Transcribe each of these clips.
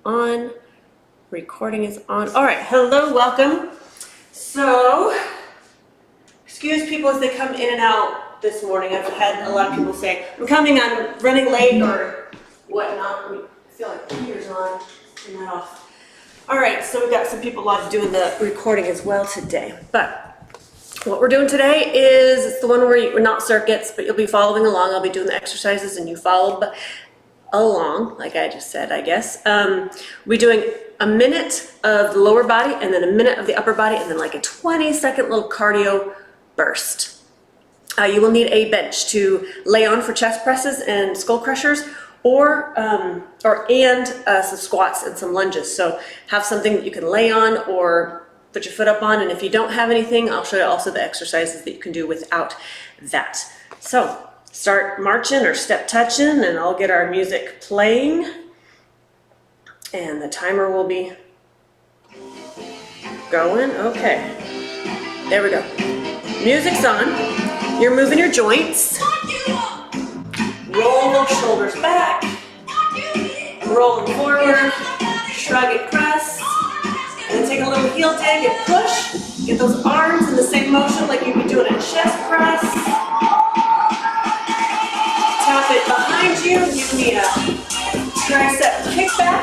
on. Recording is on. All right, hello, welcome. So, excuse people as they come in and out this morning. I've had a lot of people say, I'm running late or whatnot. I feel like the heater's on. Turn that off. All right, so we've got some people doing the recording as well today. But what we're doing today is, it's the one where we're not circuits, but you'll be following along. I'll be doing the exercises and you follow along, like I just said, I guess. We're doing a minute of the lower body and then a minute of the upper body and then like a 20-second little cardio burst. You will need a bench to lay on for chest presses and skull crushers and some squats and some lunges. So have something that you can lay on or put your foot up on, and if you don't have anything, I'll show you also the exercises that you can do without that. So start marching or step touching, and I'll get our music playing, and the timer will be going. Okay, there we go. Music's on. You're moving your joints. Roll those shoulders back. Roll them forward. Shrug and press. And then take a little heel tag and push. Get those arms in the same motion like you'd be doing a chest press. Tap it behind you. Give me a tricep kickback.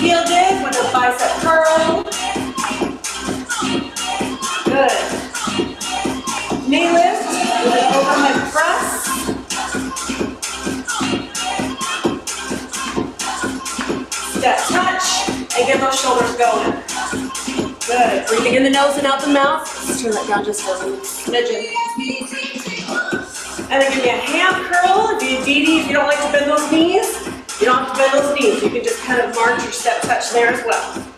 Heel dig with a bicep curl. Good. Knee lift with an overhead press. Step touch, and get those shoulders going. Good. Breathing in the nose and out the mouth. Let's turn that down just a smidgen. And then give me a hand curl. If you don't like to bend those knees, you don't have to bend those knees. You can just kind of march your step touch there as well.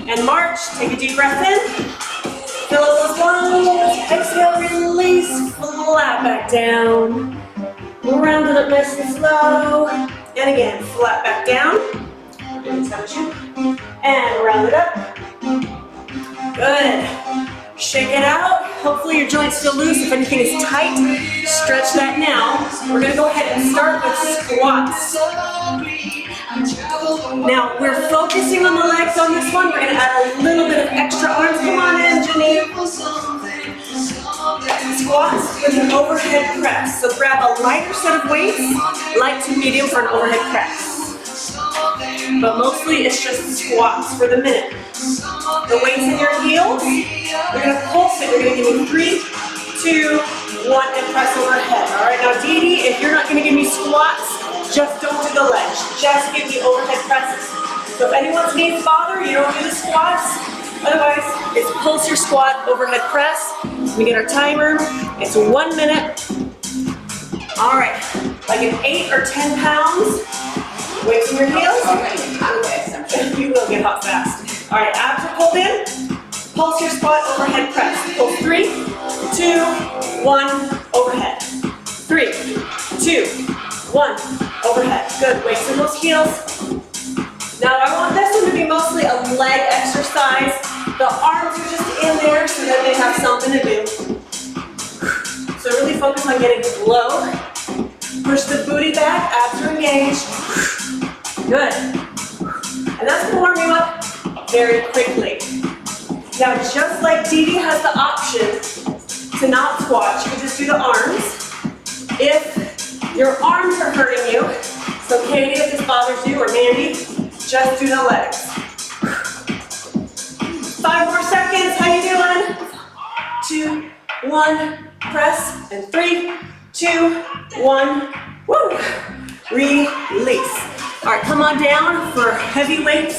And march. Take a deep breath in. Fill up those lungs. Exhale, release. Flat back down. Round it up nice and slow. And again, flat back down. And round it up. Good. Shake it out. Hopefully your joints feel loose. If anything is tight, stretch that now. We're going to go ahead and start with squats. Now, we're focusing on the legs on this one. We're going to add a little bit of extra arms. Come on in, Jenny. Squats with an overhead press. So grab a lighter set of weights, light to medium for an overhead press. But mostly it's just squats for the minute. The weights in your heels, you're going to pulse it. You're going to give me 3, 2, 1, and press overhead. All right, now Dee Dee, if you're not going to give me squats, just don't do the legs. Just give me overhead presses. So if anyone's knees bother, you don't do the squats. Otherwise, it's pulse your squat, overhead press. We get our timer. It's 1 minute. All right, like an 8 or 10 pounds. Weights in your heels. You will get hot fast. All right, abs are pulled in. Pulse your squat, overhead press. Pull 3, 2, 1, overhead. 3, 2, 1, overhead. Good, weights in those heels. Now I want this one to be mostly a leg exercise. The arms are just in there so that they have something to do. So really focus on getting low. Push the booty back, abs are engaged. Good. And that's going to warm you up very quickly. Now just like Dee Dee has the option to not squat, you can just do the arms. If your arms are hurting you, so Katie, if this bothers you, or Mandy, just do the legs. 5 more seconds, how you doing? 2, 1, press, and 3, 2, 1, woo! Release. All right, come on down for heavyweight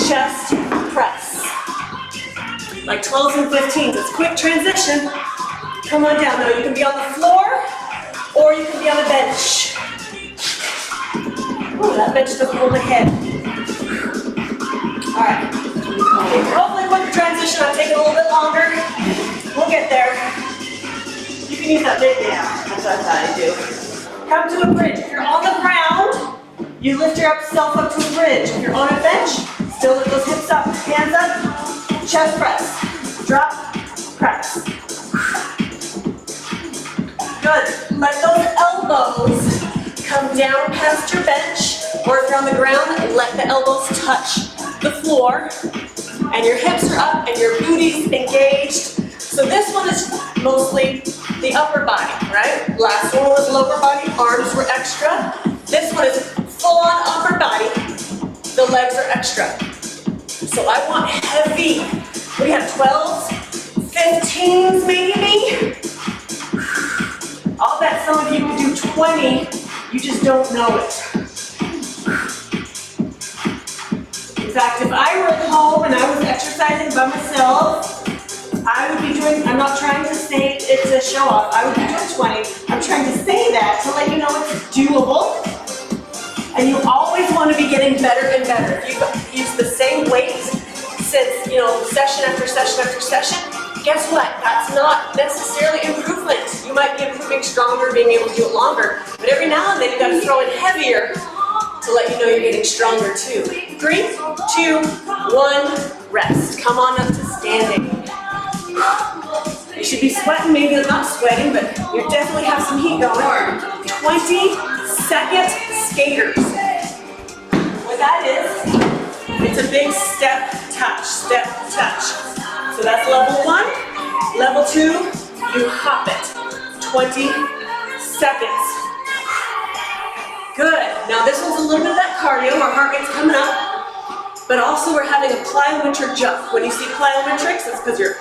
chest press. Like 12s and 15s, it's a quick transition. Come on down, now you can be on the floor, or you can be on the bench. Ooh, that bench doesn't hold my head. All right. Hopefully with the transition, I'm taking a little bit longer. We'll get there. You can use that big now. That's what I thought I'd do. Come to a bridge. If you're on the ground, you lift yourself up to a bridge. If you're on a bench, still lift those hips up. Hands up. Chest press. Drop. Press. Good. Let those elbows come down past your bench, or if you're on the ground, let the elbows touch the floor, and your hips are up and your booty's engaged. So this one is mostly the upper body, right? Last one was lower body, arms were extra. This one is full on upper body, the legs are extra. So I want heavy. We have 12s, 15s maybe. I'll bet some of you can do 20, you just don't know it. In fact, if I were at home and I was exercising by myself, I would be doing, I'm not trying to say it's a show off, I would be doing 20. I'm trying to say that to let you know it's doable. And you always want to be getting better and better. If you use the same weight since, session after session after session, guess what? That's not necessarily improvement. You might be improving stronger, being able to do it longer. But every now and then you got to throw in heavier to let you know you're getting stronger too. 3, 2, 1, rest. Come on up to standing. You should be sweating, maybe not sweating, but you definitely have some heat going. 20-second skaters. What that is, it's a big step, touch, step, touch. So that's level 1. Level 2, you hop it. 20 seconds. Good. Now this one's a little bit of that cardio, our heart rate's coming up, but also we're having a plyometric jump. When you see plyometrics, it's because you're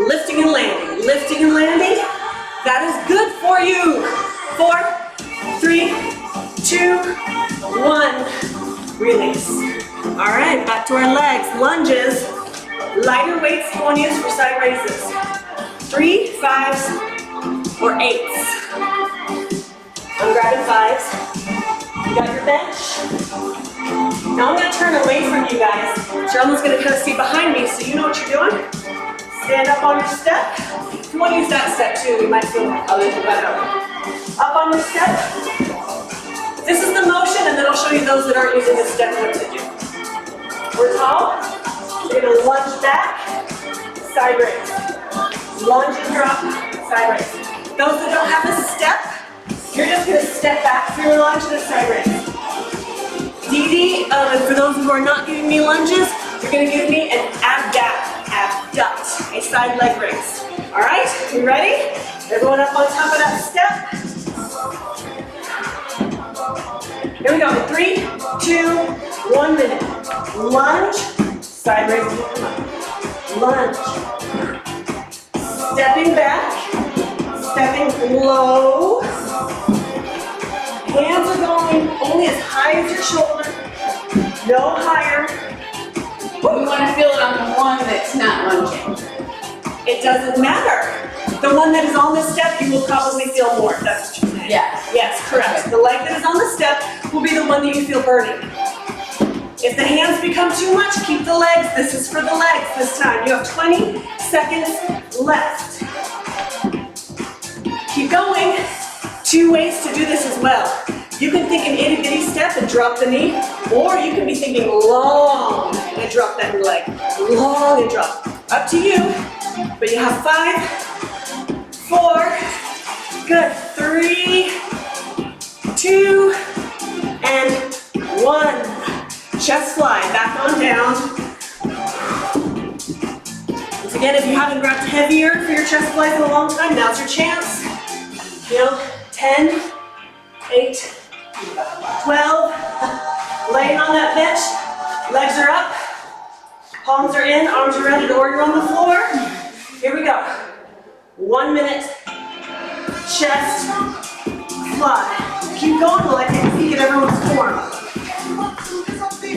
lifting and landing, lifting and landing. That is good for you. 4, 3, 2, 1. Release. All right, back to our legs. Lunges. Lighter weights you want to use for side raises. 3, 5s, or 8s. I'm grabbing 5s. You got your bench. Now I'm going to turn away from you guys. So you're almost going to kind of see behind me so you know what you're doing. Stand up on your step. If you want to use that step too, you might feel a little better. Up on your step. This is the motion, and then I'll show you those that aren't using the step what to do. We're tall. You're going to lunge back, side raise. Lunge and drop, side raise. Those that don't have a step, you're just going to step back through a lunge and a side raise. and for those who are not giving me lunges, you're going to give me an abduct, a side leg raise. All right, you ready? Everyone up on top of that step. Here we go. 3, 2, 1 minute. Lunge, side raise, lunge. Stepping back, stepping low. Hands are going only as high as your shoulder, no higher. We want to feel it on the one that's not lunging. It doesn't matter. The one that is on the step, you will probably feel more. That's what you're saying. Yeah. Yes, correct. The leg that is on the step will be the one that you feel burning. If the hands become too much, keep the legs. This is for the legs this time. You have 20 seconds left. Keep going. 2 ways to do this as well. You can think an itty bitty step and drop the knee, or you can be thinking long and drop that leg. Long and drop. Up to you. But you have 5, 4, good, 3, 2, and 1. Chest fly, back on down. Once again, if you haven't grabbed heavier for your chest flies in a long time, now's your chance. 10, 8, 12, laying on that bench, legs are up, palms are in, arms are rounded, or you're on the floor. Here we go. 1 minute, chest, fly. Keep going till I take a peek at everyone's form.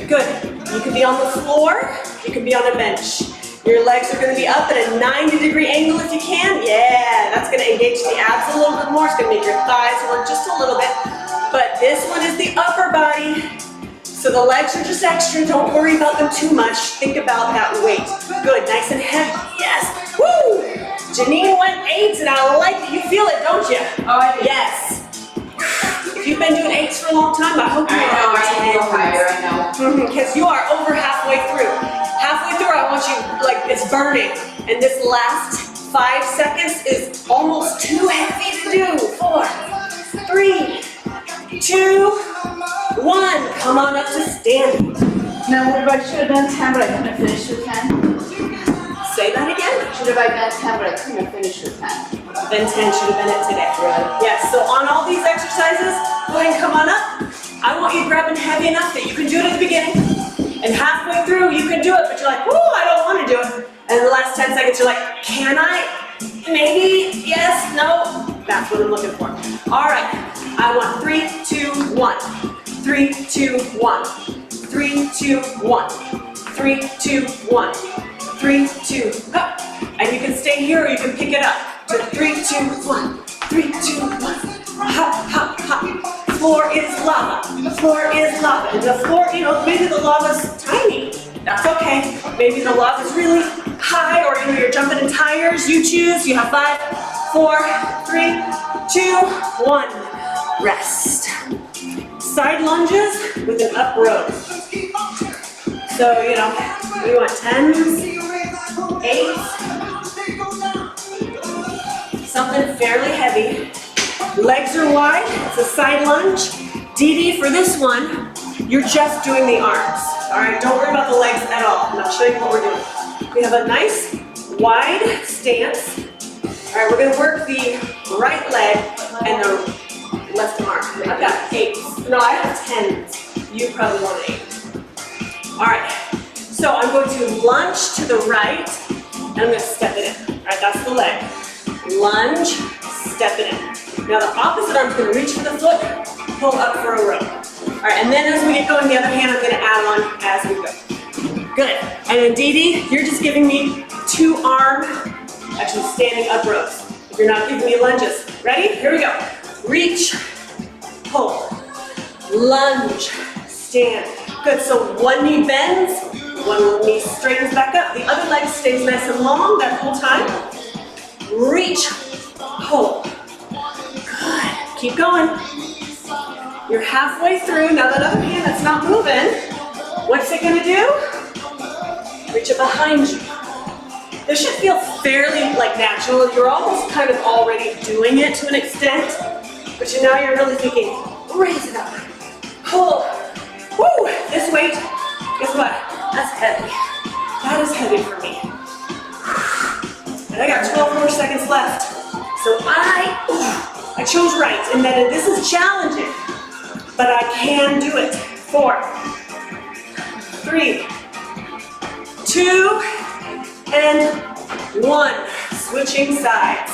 Good. You can be on the floor, you can be on a bench. Your legs are going to be up at a 90-degree angle if you can. Yeah, that's going to engage the abs a little bit more. It's going to make your thighs work just a little bit. But this one is the upper body. So the legs are just extra. Don't worry about them too much. Think about that weight. Good, nice and heavy. Yes. Woo! Janine went 8s, and I like it. You feel it, don't you? Oh, I do. Yes. If you've been doing 8s for a long time, I hope you I know, I can go higher, I know. Because you are over halfway through. Halfway through, I want you, like, it's burning. And this last 5 seconds is almost too heavy to do. 4, 3, 2, 1. Come on up to standing. Now, what if I should have done 10, but I couldn't finish with 10? Say that again. Should have I done 10, but I couldn't finish with 10? Then 10 should have been it today. Really? Yes, so on all these exercises, go ahead and come on up. I want you grabbing heavy enough that you can do it at the beginning. And halfway through, you can do it, but you're like, whoo, I don't want to do it. And in the last 10 seconds, you're like, can I? Maybe, yes, no. That's what I'm looking for. All right, I want 3, 2, 1. 3, 2, 1. 3, 2, 1. 3, 2, 1. 3, 2, up. And you can stay here or you can pick it up. To 3, 2, 1. 3, 2, 1. Hop, hop, hop. Floor is lava. The floor is lava. And the floor, you know, maybe the lava's tiny. That's okay. Maybe the lava's really high or you're jumping in tires. You choose. You have 5, 4, 3, 2, 1. Rest. Side lunges with an up row. So, you know, we want 10s, 8s, something fairly heavy. Legs are wide, it's a side lunge. DD for this one, you're just doing the arms. All right, don't worry about the legs at all. I'm not showing you what we're doing. We have a nice wide stance. All right, we're gonna work the right leg and the left arm. I've got 8s. No, I have 10s. You probably want 8. All right, so I'm going to lunge to the right and I'm gonna step it in. All right, that's the leg. Lunge, step it in. Now the opposite arm's gonna reach for the foot, pull up for a row. All right, and then as we get going, the other hand I'm gonna add on as we go. Good, and then DD, you're just giving me 2 arm, actually standing up rows. If you're not giving me lunges. Ready? Here we go. Reach, pull, lunge, stand. Good, so one knee bends, one knee straightens back up. The other leg stays nice and long that whole time. Reach, pull. Good, keep going. You're halfway through. Now that other hand that's not moving, what's it gonna do? Reach it behind you. This should feel fairly like natural. You're almost kind of already doing it to an extent, but now you're really thinking, raise it up, pull. Woo! This weight, guess what? That's heavy. That is heavy for me. And I got 12 more seconds left. So I chose right, and that this is challenging, but I can do it. 4, 3, 2, and 1. Switching sides.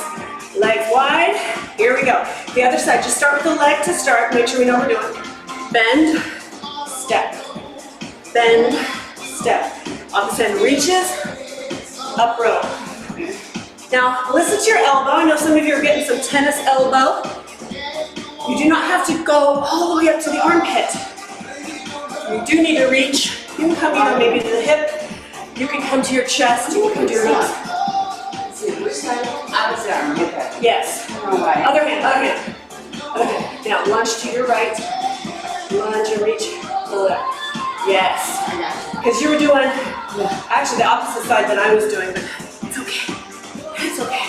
Legs wide. Here we go. The other side. Just start with the leg to start. Make sure we know what we're doing. Bend. Step, bend, step. Opposite end reaches, up row. Now listen to your elbow. I know some of you are getting some tennis elbow. You do not have to go all the way up to the armpit. You do need to reach. You can come either maybe to the hip. You can come to your chest. You can come to your knees. Which side? Opposite arm, okay. Yes. Other hand, other hand. Okay. Now lunge to your right. Lunge and reach. Pull it up. Yes. Because you were doing actually the opposite side that I was doing, but it's okay. It's okay.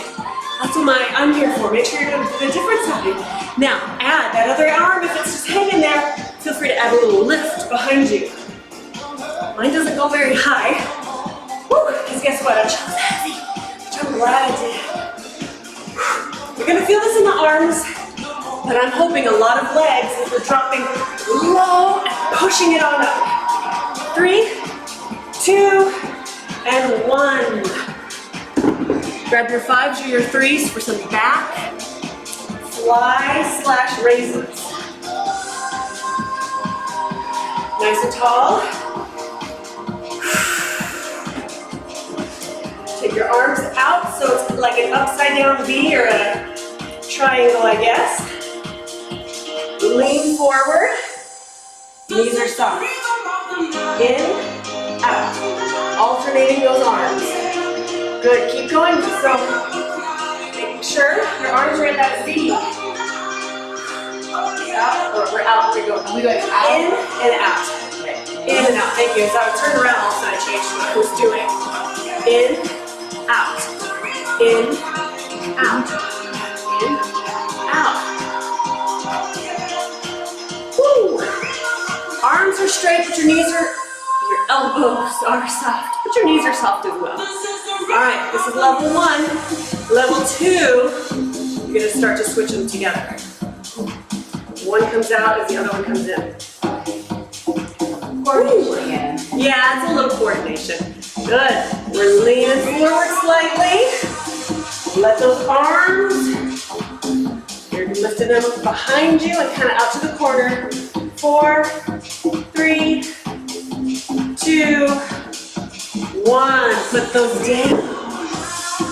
That's what I'm here for. Make sure you're doing the different side. Now, add that other arm. If it's just hanging there, feel free to add a little lift behind you. Mine doesn't go very high. Woo! Because guess what? I'm just heavy. Which I'm glad I did. You're going to feel this in the arms. But I'm hoping a lot of legs as we're dropping low and pushing it on up. 3, 2, and 1. Grab your 5s or your 3s for some back fly / raises. Nice and tall. Take your arms out so it's like an upside down V or a triangle, I guess. Lean forward. Knees are soft. In, out. Alternating those arms. Good. Keep going. So, making sure your arms are in that V. Out, or we're out. We're going. We going out? In and out. Okay. In and out. Thank you. So I would turn around also and I changed what I was doing. In, out. In, out. In, out. Arms are straight, but your elbows are soft, but your knees are soft as well. All right, this is level 1. Level 2, you're gonna start to switch them together. One comes out as the other one comes in. Coordination. Yeah, it's a little coordination. Good. We're leaning forward slightly. Let those arms, you're lifting them behind you and kind of out to the corner. 4, 3, 2, 1. Put those down.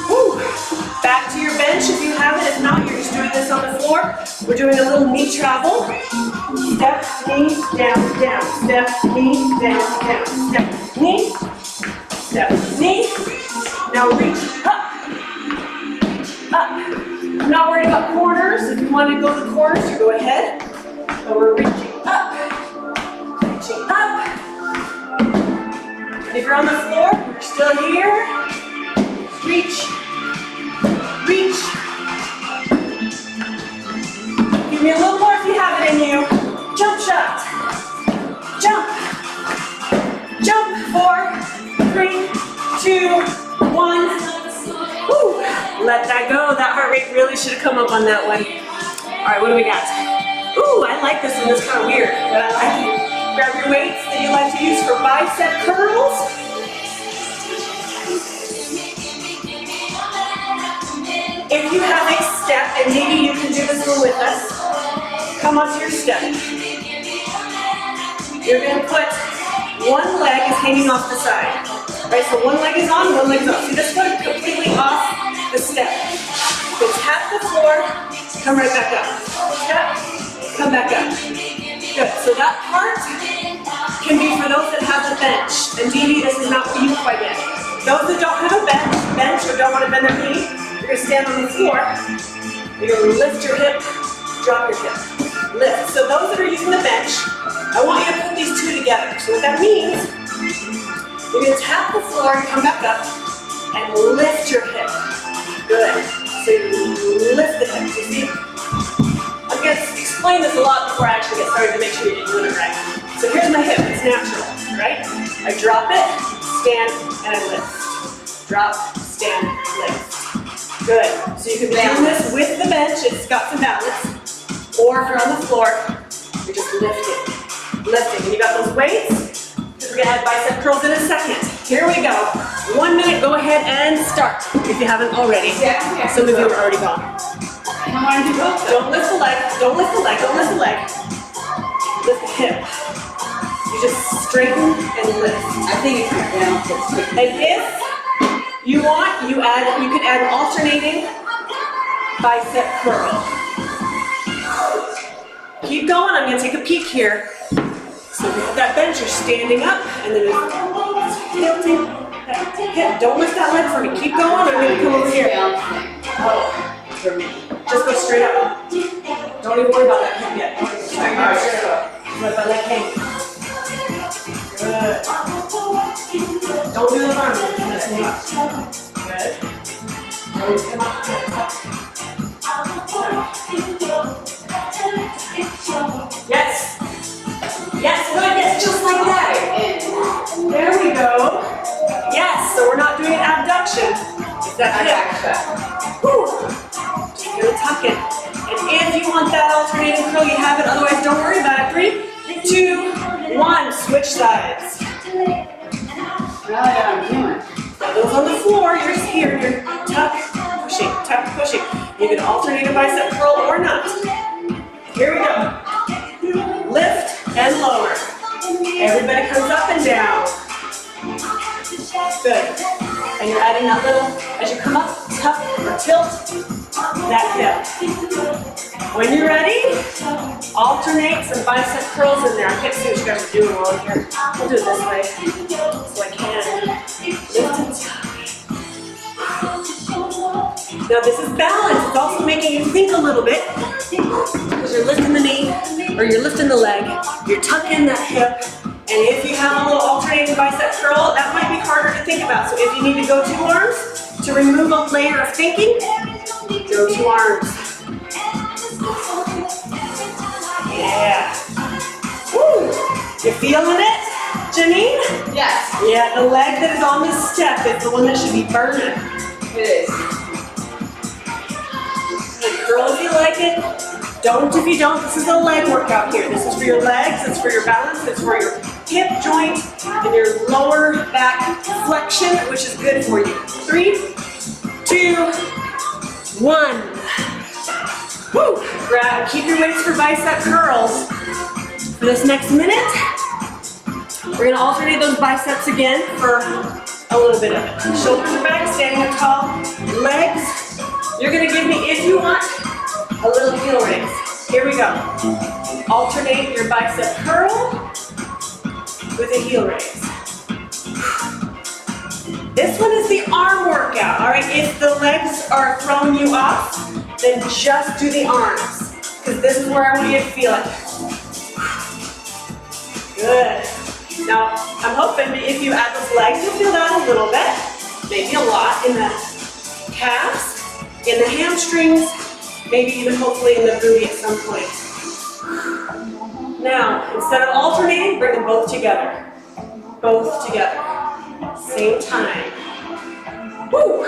Woo. Back to your bench if you have it. If not, you're just doing this on the floor. We're doing a little knee travel. Step, knee, down, down. Step, knee, down, down. Step, knee. Step, knee. Now reach up. Up. I'm not worried about corners. If you want to go to the corners, you go ahead. But we're reaching up. Reaching up. And if you're on the floor, you're still here. Reach. Reach. Give me a little more if you have it in you. Jump shot. Jump. Jump. 4, 3, 2, 1. Woo. Let that go. That heart rate really should have come up on that one. All right, what do we got? Ooh, I like this one. It's kind of weird, but I like it. Grab your weights that you like to use for bicep curls. If you have a step, and maybe you can do this one with us, come onto your step. You're going to put one leg is hanging off the side. Right, so one leg is on, one leg is off. See this foot completely off the step. So tap the floor, come right back up. Step, come back up. Good, so that part can be for those that have the bench. And Dee, this is not for you quite yet. Those that don't have a bench or don't want to bend their knee, you're going to stand on the floor. You're going to lift your hip, drop your hip. Lift. So those that are using the bench, I want you to put these two together. So what that means, you're going to tap the floor and come back up and lift your hip. Good. So you lift the hips. You see? I'm going to explain this a lot before I actually get started to make sure you're doing it right. So here's my hip. It's natural, right? I drop it, stand, and I lift. Drop, stand, lift. Good. So you can be doing this with the bench. It's got some balance. Or if you're on the floor, you're just lifting. Lifting. And you got those weights? We're going to add bicep curls in a second. Here we go. 1 minute, go ahead and start if you haven't already. Some of you are already gone. I don't want to do both. Don't lift the leg, don't lift the leg, don't lift the leg. Lift the hip. You just straighten and lift. I think it's down. And if you want, you can add an alternating bicep curl. Keep going, I'm going to take a peek here. So with that bench, you're standing up, and then you're tilting that hip. Don't lift that leg for me. Keep going, I'm going to come over here. Oh, for me. Just go straight up. Don't even worry about that hip yet. All right, straight up. Let that leg hang. Good. Don't do the arms. That's me. Good. Always come up. Yes. Yes, good, yes, just like that. There we go. Yes, so we're not doing an abduction. It's that hip. Woo. Just gonna tuck it. And if you want that alternating curl, you have it. Otherwise, don't worry about it. 3, 2, 1. Switch sides. Now I'm doing. Now those on the floor, you're just here. You're tuck, pushing. You can alternate a bicep curl or not. Here we go. Lift and lower. Everybody comes up and down. Good. And you're adding that little, as you come up, tuck or tilt that hip. When you're ready, alternate some bicep curls in there. I can't see what you guys are doing while I'm here. We'll do it this way so I can. Lift and tuck. Now this is balance. It's also making you think a little bit because you're lifting the knee or you're lifting the leg. You're tucking that hip. And if you have a little alternating bicep curl, that might be harder to think about. So if you need to go 2 arms to remove a layer of thinking, go 2 arms. Yeah. Woo. You feeling it, Janine? Yes, Yeah, the leg that is on this step is the one that should be burning. it is. Curl if you like it. Don't if you don't. This is a leg workout here. This is for your legs, it's for your balance, it's for your hip joint and your lower back flexion, which is good for you. 3, 2, 1. Woo! Keep your weights for bicep curls. For this next minute, we're gonna alternate those biceps again for a little bit of it. Shoulders are back, standing up tall. Legs, you're gonna give me, if you want, a little heel raise. Here we go. Alternate your bicep curl with a heel raise. This one is the arm workout, all right? If the legs are throwing you off, then just do the arms, because this is where I want you to feel it. Good. Now, I'm hoping if you add those legs, you'll feel that a little bit, maybe a lot in the calves, in the hamstrings, maybe even hopefully in the booty at some point. Now, instead of alternating, bring them both together. Both together. Same time. Woo!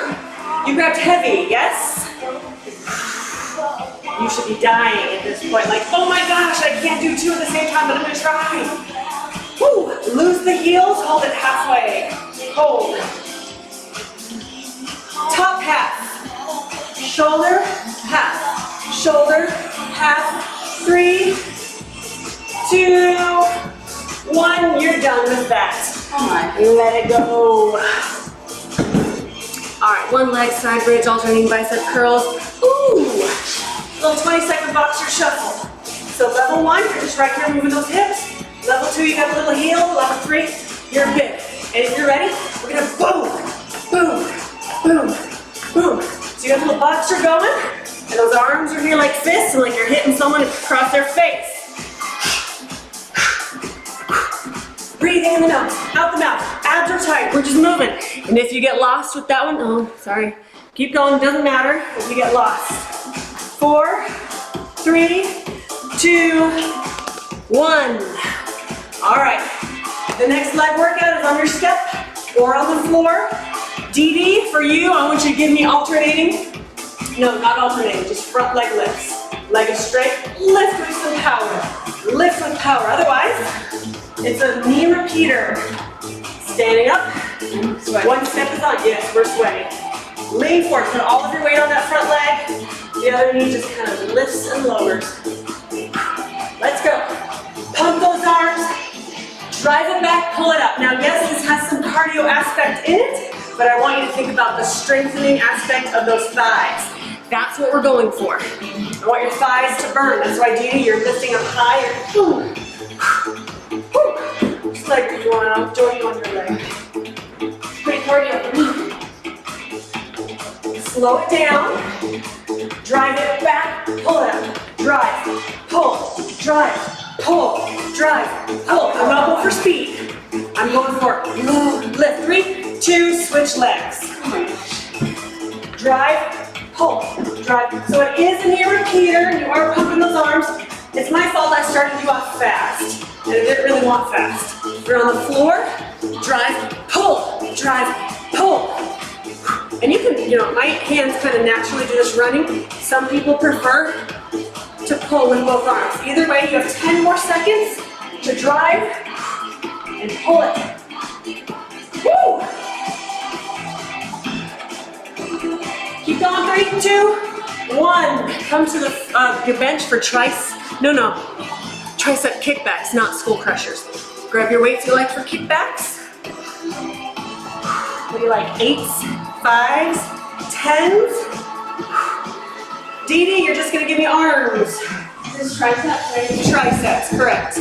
You grabbed heavy, yes? You should be dying at this point. Like, oh my gosh, I can't do two at the same time, but I'm gonna try. Woo! Lose the heels, hold it halfway. Hold. Top half. Shoulder, half. Shoulder, half. 3, 2, 1. You're done with that. Oh my. Let it go. All right, one leg side bridge, alternating bicep curls. Ooh, little 20-second boxer shuffle. So level 1, you're just right here moving those hips. Level 2, you got a little heel. Level 3, you're big. And if you're ready, we're gonna boom, boom, boom, boom. So you got a little boxer going, and those arms are here like fists, and like you're hitting someone across their face. Breathing in the nose, out the mouth. Abs are tight, we're just moving. And if you get lost with that one, oh, sorry. Keep going, doesn't matter if you get lost. 4, 3, 2, 1. All right, the next leg workout is on your step or on the floor. DD, for you, I want you to give me alternating. No, not alternating, just front leg lifts. Leg is straight, lift with some power. Lift with power, otherwise, it's a knee repeater. Standing up, one step is on, yes, we're sweating. Lean forward, put all of your weight on that front leg. The other knee just kind of lifts and lowers. Let's go. Pump those arms, drive it back, pull it up. Now yes, this has some cardio aspect in it, but I want you to think about the strengthening aspect of those thighs. That's what we're going for. I want your thighs to burn. That's why, Dee, you're lifting up higher. Just like you want to join you on your leg. Pretty cardio. Slow it down. Drive it back, pull it up. Drive, pull, drive, pull, drive, pull. I'm not going for speed. I'm going for lift. 3, 2, switch legs. Drive, pull, drive. So it is a knee repeater. You are pumping those arms. It's my fault I started you off fast. And I didn't really want fast. You're on the floor. Drive, pull, drive, pull. And you can, my hands kind of naturally do this running. Some people prefer to pull with both arms. Either way, you have 10 more seconds to drive and pull it. Woo! Keep going, 3, 2, 1. Come to the bench for tricep kickbacks, not skull crushers. Grab your weights you like for kickbacks. What do you like, 8s, 5s, 10s? Dee Dee, you're just gonna give me arms. This is triceps, right? Triceps, correct.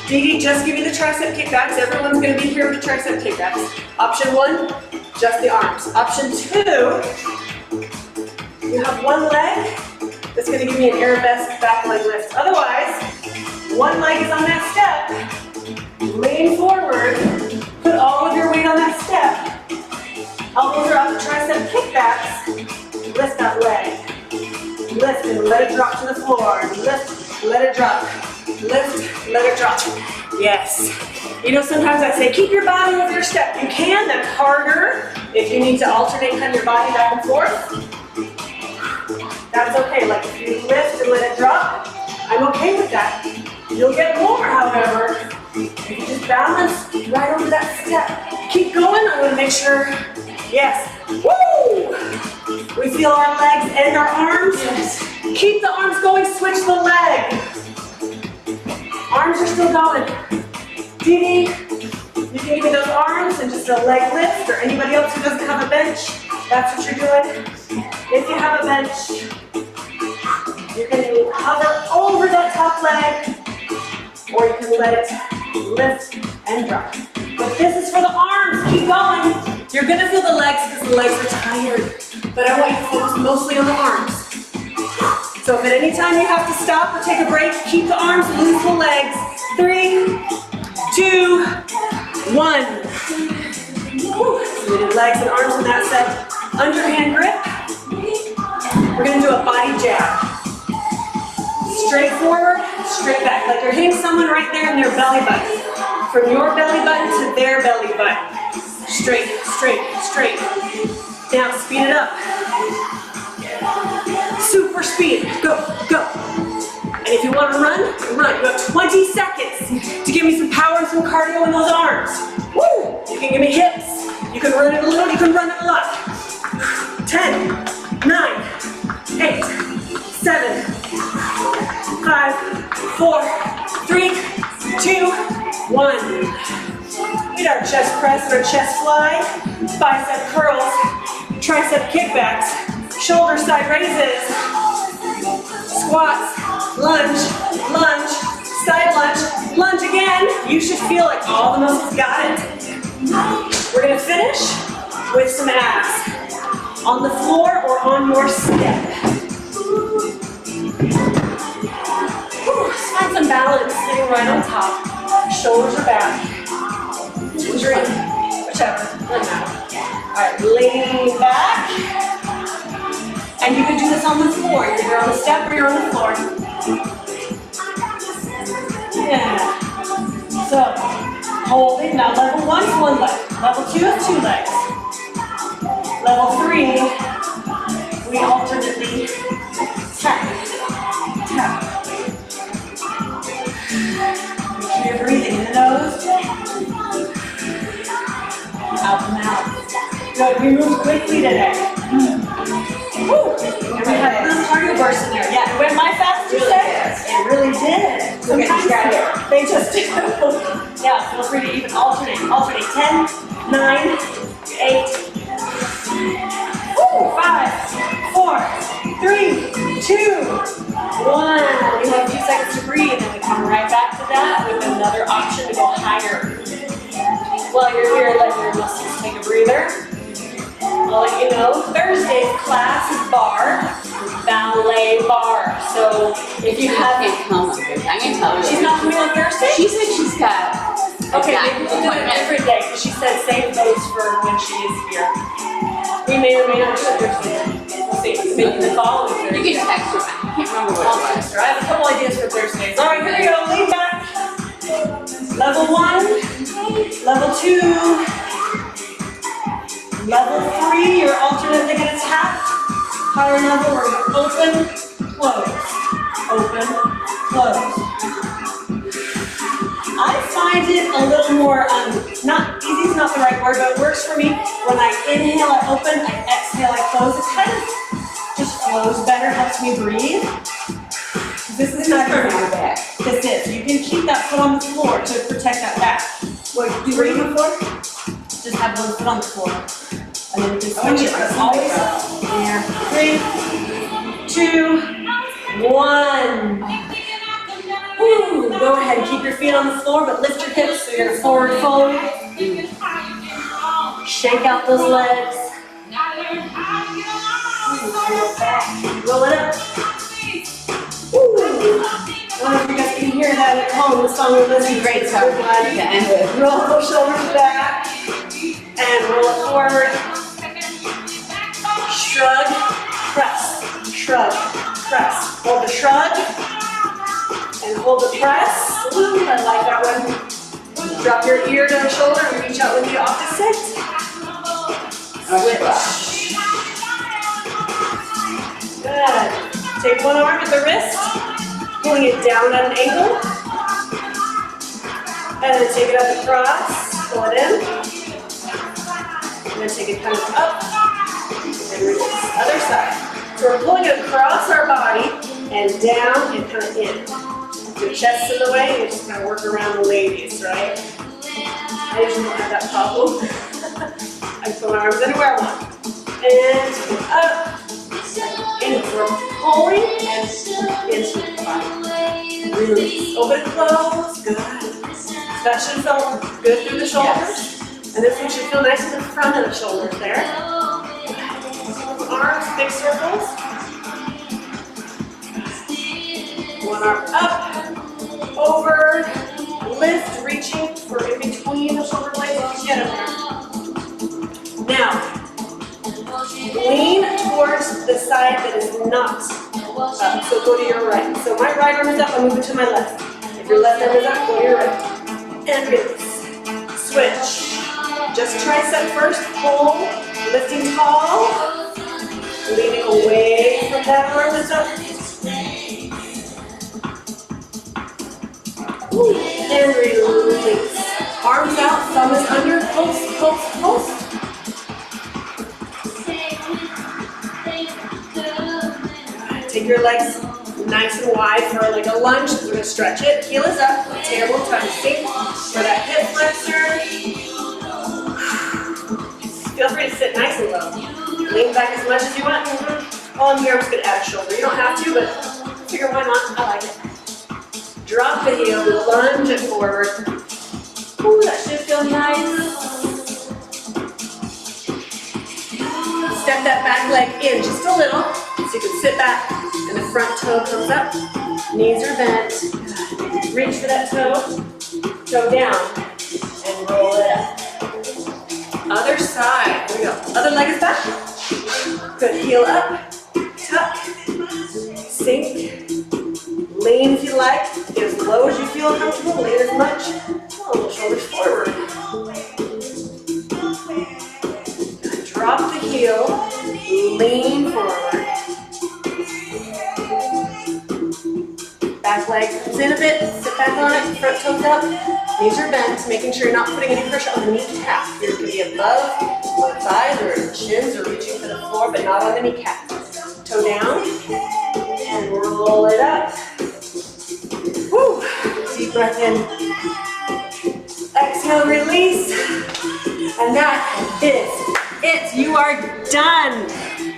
Dee Dee, just give me the tricep kickbacks. Everyone's gonna be here with the tricep kickbacks. Option 1, just the arms. Option 2, you have one leg that's gonna give me an arabesque back leg lift. Otherwise, one leg is on that step. Lean forward, put all of your weight on that step. Elbows are up, tricep kickbacks. Lift that leg. Lift and let it drop to the floor. Lift, let it drop. lift, let it drop. Yes. You know, sometimes I say, keep your body over your step. You can, that's harder. If you need to alternate kind of your body back and forth, that's okay. Like if you lift and let it drop, I'm okay with that. You'll get more, however, if you just balance right over that step. Keep going, I wanna make sure, yes. Woo! We feel our legs and our arms. Yes. Keep the arms going, switch the leg. Arms are still going. Dee Dee, you can give me those arms and just a leg lift, or anybody else who doesn't have a bench, that's what you're doing. If you have a bench, you can hover over that top leg, or you can let it lift and drop. But this is for the arms, keep going. You're gonna feel the legs because the legs are tired, but I want you to focus mostly on the arms. So if at any time you have to stop or take a break, keep the arms, lose the legs. 3, 2, 1. Woo. So we did legs and arms in that set. Underhand grip. We're gonna do a body jab. Straight forward, straight back. Like you're hitting someone right there in their belly button. From your belly button to their belly button. Straight, straight, straight. Now speed it up. Super speed. Go, go. And if you want to run, run. You have 20 seconds to give me some power and some cardio in those arms. Woo! You can give me hips. You can run it a little, you can run it a lot. 10, 9, 8, 7, 5, 4, 3, 2, 1. We did our chest press and our chest fly, bicep curls, tricep kickbacks, shoulder side raises, squats, lunge, lunge, side lunge, lunge again. You should feel like all the muscles got it. We're gonna finish with some abs on the floor or on your step. Just find some balance sitting right on top. Shoulders are back. Dream, whichever, doesn't matter. All right, lean back. And you can do this on the floor. You're either on the step or you're on the floor. Yeah. So, holding. Now level 1 is 1 leg. Level 2 is 2 legs. Level 3, we alternately tap, tap. Make sure you're breathing in the nose. Out the mouth. Good, we moved quickly today. Woo! And we had a little cardio burst in there. Yeah, it went my fast, you said? It really did. Sometimes they just do. Yeah, feel free to even alternate. Alternate 10, 9, 8, 5, 4, 3, 2, 1. We have a few seconds to breathe and we come right back to that with another option to go higher. While you're here, let your muscles take a breather. I'll let you know, Thursday's class is bar, ballet bar. So if you haven't come on Thursday, I can tell you. She's not coming on Thursday? She said she's got. Okay, maybe we'll do it every day because she said save those for when she is here. We may or may not do it Thursday. We'll see. Maybe the following Thursday. You can text her. I can't remember what I'll it was. text her. I have a couple ideas for Thursdays. All right, here we go. Lean back. Level 1, level 2, level 3. You're alternately going to tap. Higher level, we're going to open, close, open, close. I find it a little more, not easy is not the right word, but it works for me. When I inhale, I open, I exhale, I close. It kind of just flows better, helps me breathe. This is not for your back. This is. You can keep that foot on the floor to protect that back. What, do you on the floor? Just have one foot on the floor. And then you can switch it. Always there. 3, 2, 1. Woo. Go ahead and keep your feet on the floor, but lift your hips so you're forward fold. Shake out those legs. Roll it up. Woo. I don't know if you guys can hear that at home. The song will listen great. So roll those shoulders back and roll it forward. Shrug, press, shrug, press. Hold the shrug And hold the press. Ooh, I like that one. Drop your ear to the shoulder and reach out with the opposite. Switch. Good. Take one arm at the wrist, pulling it down at an angle. And then take it up across, pull it in. And then take it kind of up and release. Other side. So we're pulling it across our body and down and kind of in. Your chest's in the way, you just kind of work around the ladies, right? I usually don't have that problem. I put my arms anywhere I want. And up, in. We're pulling and into the body. Release. Open and close. Good. That should feel good through the shoulders. And this one should feel nice in the front of the shoulders there. Arms, big circles. One arm up, over, lift, reaching for in between the shoulder blades if you get up there. Now, lean towards the side that is not up. So go to your right. So my right arm is up, I'm moving to my left. If your left arm is up, go to your right. And release. Switch. Just tricep first, pull, lifting tall, leaning away from that arm that's up. Ooh. And release. Arms out, thumb is under, pulse, pulse, pulse. Take your legs nice and wide for like a lunge. We're going to stretch it. Heel is up. Tailbone time to sink for that hip flexor. Feel free to sit nice and low. Lean back as much as you want. On here, I'm just going to add a shoulder. You don't have to, but figure why not. I like it. Drop the heel, lunge it forward. Ooh, that should feel nice. Step that back leg in just a little so you can sit back and the front toe comes up. Knees are bent. Reach for that toe. Toe down and roll it up. Other side. There we go. Other leg is back. Good. Heel up. Tuck. Sink. Lean if you like. Get as low as you feel comfortable. Lean as much. Pull the shoulders forward. Drop the heel. Lean forward. Back leg comes in a bit. Sit back on it. Front toes up. Knees are bent. Making sure you're not putting any pressure on the kneecap. You're going to be above one thighs or shins or reaching for the floor, but not on the kneecap. Toe down. And roll it up. Woo! Deep breath in. Exhale, release. And that is it. You are done.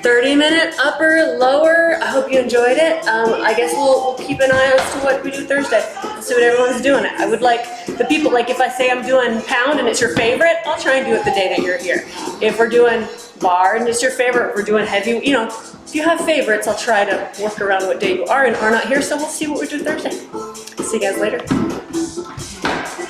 30-minute upper, lower. I hope you enjoyed it. I guess we'll keep an eye as to what we do Thursday. See what everyone's doing. I would like the people, like if I say I'm doing pound and it's your favorite, I'll try and do it the day that you're here. If we're doing bar and it's your favorite, if we're doing heavy, you know, if you have favorites, I'll try to work around what day you are and are not here, so we'll see what we do Thursday. See you guys later.